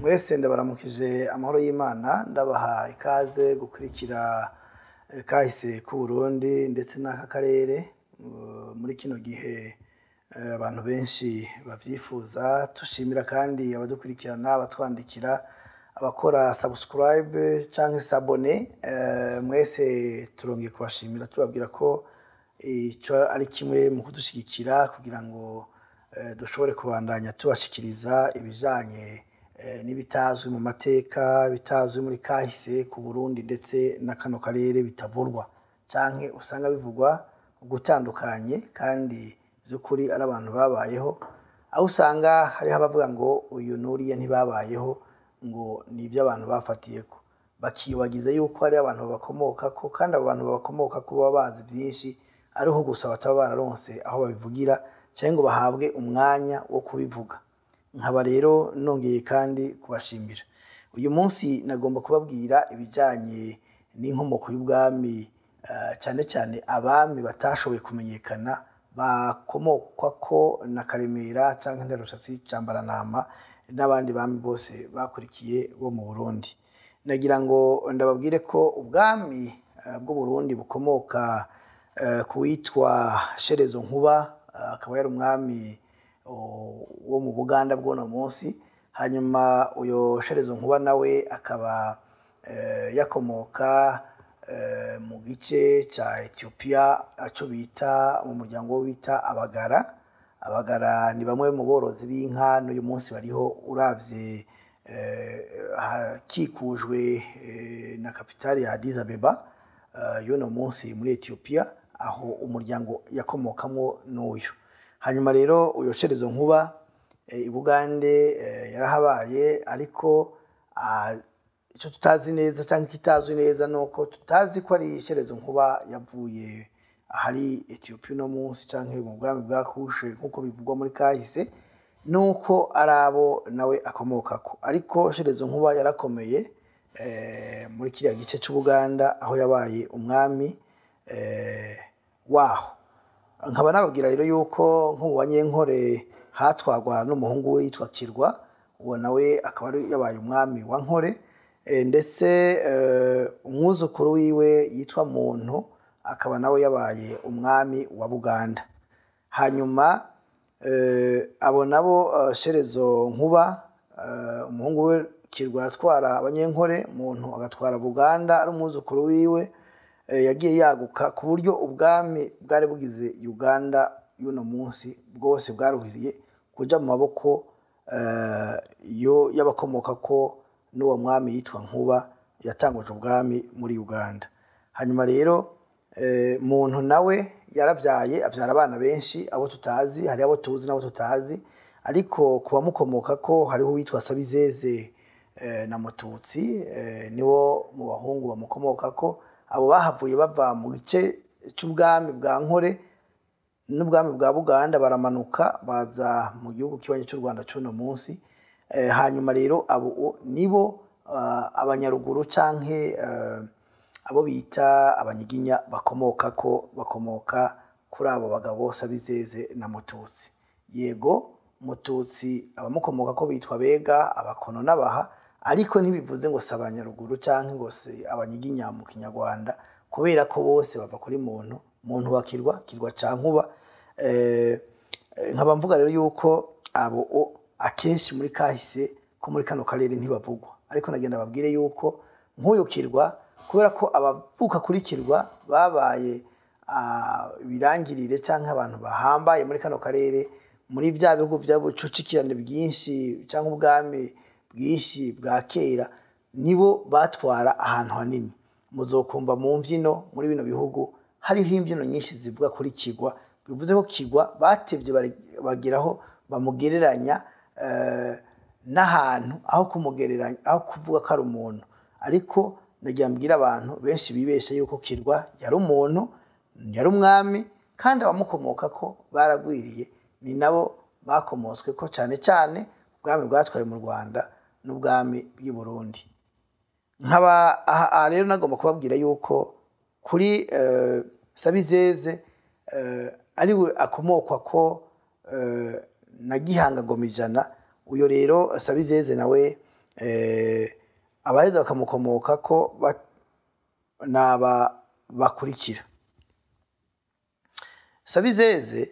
Mwese ndabaramukije amahoro y'Imana ndabaha ikaze gukurikira kahise ku Burundi ndetse n'aka karere muri kino gihe abantu benshi bavyifuza tushimira kandi abadukurikirana abatwandikira abakora subscribe canke s'abonner mwese turongeye kubashimira tubabwira ko ico ari kimwe mu kudushigikira kugira ngo dushobore kubandanya tubashikiriza ibijanye n'ibitazwi mu mateka bitazwi muri kahise ku Burundi ndetse na kano karere bitavurwa canke usanga bivugwa gutandukanye kandi by'ukuri ari abantu babayeho aho usanga hari abavuga ngo uyu nuriye ntibabayeho ngo nivyo abantu bafatiyeko bakiyobagiza yuko ari abantu bakomokako kandi abo bantu bakomokako baba bazi byinshi ariho gusa bataba bararonse aho babivugira cyangwa ngo bahabwe umwanya wo kubivuga. Nkaba rero nongeye kandi kubashimira. Uyu munsi nagomba kubabwira ibijanye n'inkomoko y'ubwami cyane cyane abami batashoboye kumenyekana bakomokwako na Karemera canke Ndarushatsi Cambaranama n'abandi bami bose bakurikiye bo mu Burundi. Nagira ngo ndababwire ko ubwami bw'u Burundi bukomoka kuwitwa Sherezo Nkuba akaba yari umwami wo mu Buganda bw'uno munsi. Hanyuma uyo Sherezo Nkuba nawe akaba yakomoka mu gice ca Ethiopia aco bita mu muryango bita Abagara. Abagara ni bamwe mu borozi b'inka n'uyu munsi bariho uravye hakikujwe na kapitali ya Addis Abeba y'uno munsi muri Ethiopia aho umuryango yakomokamwo n'uyu. Hanyuma rero uyo Sherezo Nkuba i Bugande yarahabaye ariko ico tutazi neza canke kitazwi neza nuko tutazi ko ari Sherezo Nkuba yavuye ahari Ethiopia no munsi canke mu bwami bwa Kushe nkuko bivugwa muri kahise nuko arabo nawe akomokako. Ariko Sherezo Nkuba yarakomeye muri kiriya gice c'Ubuganda aho yabaye umwami waho. Nkaba nababwira rero yuko nko mu Banyenkore hatwagwa n'umuhungu we yitwa Kirwa, uwo nawe akaba ari yabaye umwami wa Nkore, ndetse umwuzukuru wiwe yitwa Muntu akaba nawe yabaye umwami wa Buganda. Hanyuma abo nabo Sherezo Nkuba umuhungu we Kirwa yatwara Abanyenkore, Muntu agatwara Buganda ari umwuzukuru wiwe, yagiye yaguka ku buryo ubwami bwari bugize Uganda y'uno munsi bwose bwaruhiriye kuja mu maboko y'abakomoka ko n'uwo mwami yitwa Nkuba yatanguje ubwami muri Uganda. Hanyuma rero Muntu nawe yaravyaye avyara abana benshi abo tutazi, hari abo tuzi n'abo tutazi, ariko kuba mukomoka ko hariho witwa Sabizeze na Mututsi niwo mu bahungu bamukomokako. Abo bahavuye bava mu gice c'ubwami bwa Nkore n'ubwami bwa Buganda baramanuka baza mu gihugu kibanye cy'u Rwanda c'uno munsi. Hanyuma rero abo nibo abanyaruguru canke abo bita abanyiginya bakomoka kuri abo bagabo Sabizeze na Mututsi. Yego Mututsi abamukomoka ko bitwa Bega, Abakono n'Abaha, ariko ntibivuze ngo sabanyaruguru canke ngo se abanyiginya mu Kinyarwanda kubera ko bose bava kuri Muntu wa Kirwa ca Nkuba. Nkaba mvuga rero yuko abo akenshi muri kahise ko muri kano karere ntibavugwa, ariko nagenda babwire yuko nk'uyo Kirwa kubera ko abavuka kuri Kirwa babaye birangirire canke abantu bahambaye muri kano karere muri bya bihugu by'abucucikirane bwinshi canke ubwami bwinshi bwa kera, nibo batwara ahantu hanini. Muzokumva mu mvyino muri bino bihugu hariho imvyino nyinshi zivuga kuri Kirwa, bivuze ko Kirwa batevye bageraho bamugereranya n'ahantu aho kumugereranya aho kuvuga ko ari umuntu. Ariko nagira mbwira abantu benshi bibesha yuko Kirwa yari umuntu, yari umwami, kandi abamukomoka ko baragwiriye ni nabo bakomotswe ko cyane cyane ubwami bwatwaye mu Rwanda n'ubwami bw'i Burundi. Nkaba rero nagomba kubabwira yuko kuri Sabizeze ariwe akomokwa ko na Gihanga Ngomijana. Uyo rero Sabizeze nawe abaheza bakamukomoka ko naba bakurikira. Sabizeze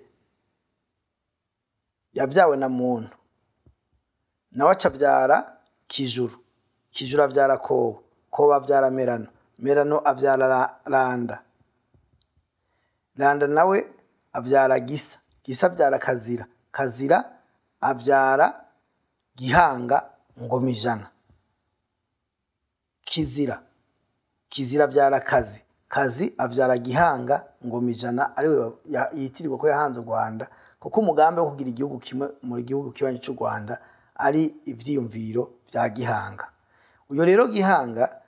yabyawe na muntu, nawe acabyara Kijuru, Kijuru abyara Kobo, Kobo abyara Merano, Merano abyara Randa, Randa nawe abyara Gisa, Gisa abyara Kazira, Kazira abyara Gihanga Ngomijana, Kizira, Kizira abyara Kazi, Kazi abyara Gihanga Ngomijana, ariwe yitirirwa ko yahanze u Rwanda, kuko umugambi wo kugira igihugu kimwe mu gihugu kibanye cy'u Rwanda ari ivyiyumviro vya Gihanga. Uyo rero Gihanga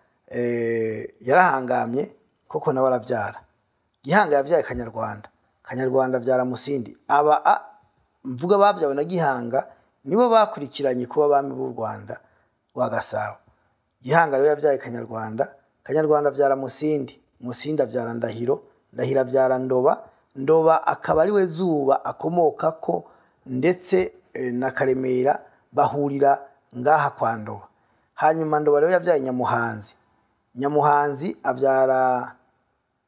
yarahangamye koko nawe aravyara. Gihanga yavyaye Kanyarwanda, Kanyarwanda avyara Musindi. Mvuga bavyawe na Gihanga nibo bakurikiranye kuba bami b'u Rwanda wa Gasabo. Gihanga rero yavyaye Kanyarwanda, Kanyarwanda avyara Musindi, Musindi avyara Ndahiro, Ndahiro avyara Ndoba, Ndoba akaba ari we Zuba akomokako, ndetse na Karemera bahurira ngaha kwa Ndoba. Hanyuma Ndoba rero yavyaye Nyamuhanzi, Nyamuhanzi avyara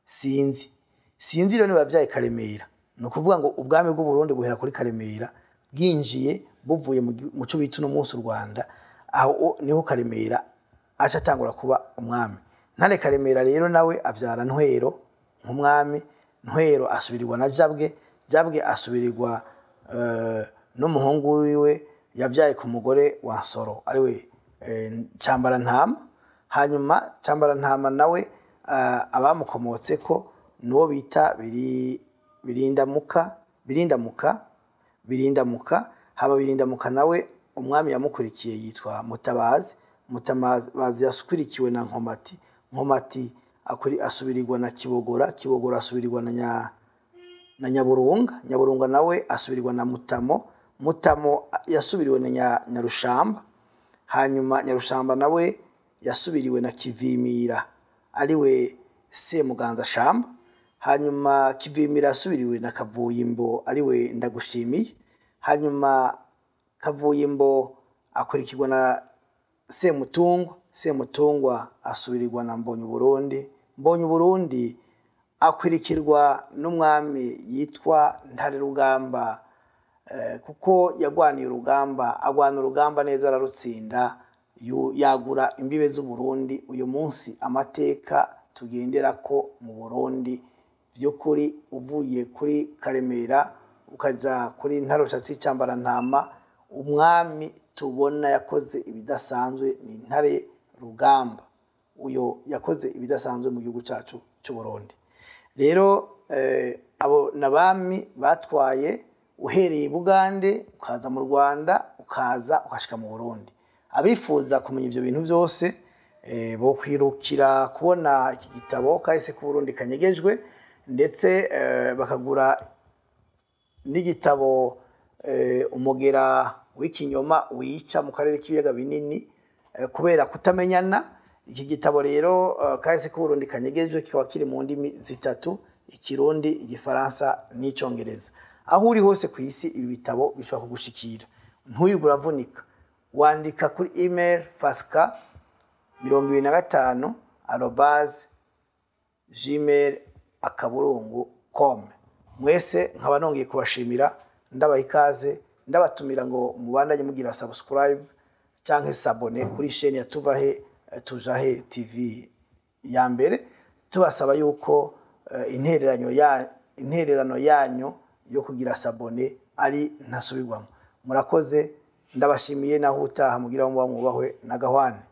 Sinzi, Sinzi rero niwe yavyaye Karemera. No kuvuga ngo ubwami bw'u Burundi buhera kuri Karemera bwinjiye buvuye mu cyo bita no munsi u Rwanda, aho niho Karemera aca atangura kuba umwami. Ntare Karemera rero nawe avyara Ntwero nk'umwami, Ntwero asubirirwa na Jabwe, Jabwe asubirirwa n'umuhungu wiwe yavyaye ku mugore wa Nsoro ariwe Cambarantama. Hanyuma Cambarantama nawe abamukomotseko nuwo bita Birindamuka, haba Birindamuka nawe umwami yamukurikiye yitwa Mutabazi, Mutabazi yasukurikiwe na Nkomati, Nkomati asubirirwa na Kibogora, Kibogora asubirirwa na Nyaburunga, Nyaburunga nawe asubirirwa na Mutamo, Mutamo yasubiriwe na Nyarushamba. Hanyuma Nyarushamba nawe yasubiriwe na Kivimira ariwe Semuganza Shamba. Hanyuma Kivimira yasubiriwe na Kavuyimbo ariwe Ndagushimiye. Hanyuma Kavuyimbo akurikirwa na Semutungwa, Semutungwa asubirirwa na Mbonye Burundi, Mbonye Burundi akurikirwa n'umwami yitwa Ntare Rugamba, kuko yagwaniye urugamba, agwana urugamba neza ararutsinda, yagura imbibe z'u Burundi. Uyu munsi amateka tugendera ko mu Burundi by'ukuri uvuye kuri Karemera ukaja kuri Ntarushatsi Cambarantama, umwami tubona yakoze ibidasanzwe ni Ntare Rugamba. Uyo yakoze ibidasanzwe mu gihugu cyacu cy'u Burundi. Rero abo nabami batwaye uhereye Bugande ukaza mu Rwanda ukaza ukashika mu Burundi. Abifuza kumenya ibyo bintu byose bo kwirukira kubona iki gitabo Kahise ku Burundi kanyegejwe, ndetse bakagura n'igitabo Umugera w'ikinyoma wica mu karere k'ibiyaga binini kubera kutamenyana. Iki gitabo rero Kahise ku Burundi kanyegejwe kikaba kiri mu ndimi zitatu: Ikirundi, Igifaransa n'Icongereza. Aho uri hose ku isi ibi bitabo bishobora kugushikira, ntuyigura vunika. Wandika kuri email fasca25@gmail.com. Mwese nkaba nongeye kubashimira, ndabaha ikaze, ndabatumira ngo mubandanye mugira subscribe canke s'abone kuri chaîne ya Tuvahe TV ya mbere. Tubasaba yuko intererano yanyu yo kugira s'abone ari ntasubirwamo. Murakoze, ndabashimiye naho utaha mugira ngo mwubahwe na Gahwane.